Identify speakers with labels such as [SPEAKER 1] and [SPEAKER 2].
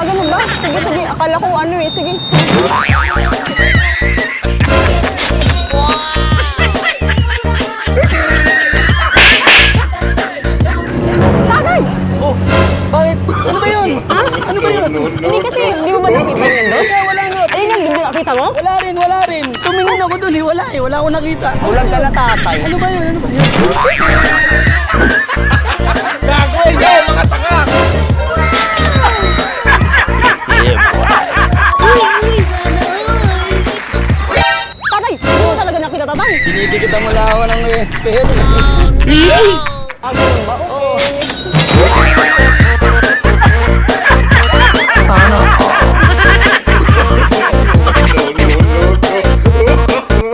[SPEAKER 1] ganun ba? Sige, sige. Akala ko ano eh. Sige. Tatay!
[SPEAKER 2] Oh, bakit? Ano ba yun?
[SPEAKER 1] Ha?
[SPEAKER 2] Ano ba yun?
[SPEAKER 1] Hindi kasi, hindi mo ba nakita yun doon?
[SPEAKER 2] Wala nga.
[SPEAKER 1] Ayun lang, hindi nakita mo?
[SPEAKER 2] Wala rin. Tumingin ako dun eh, wala eh. Wala akong nakita.
[SPEAKER 1] Ulag ka na tatay.
[SPEAKER 2] Ano ba yun?
[SPEAKER 3] Gago, ikaw, mga tanga!
[SPEAKER 1] Tatay! Hindi mo talaga nakita, tatay.
[SPEAKER 2] Dinidikit ang mula ako ng pera.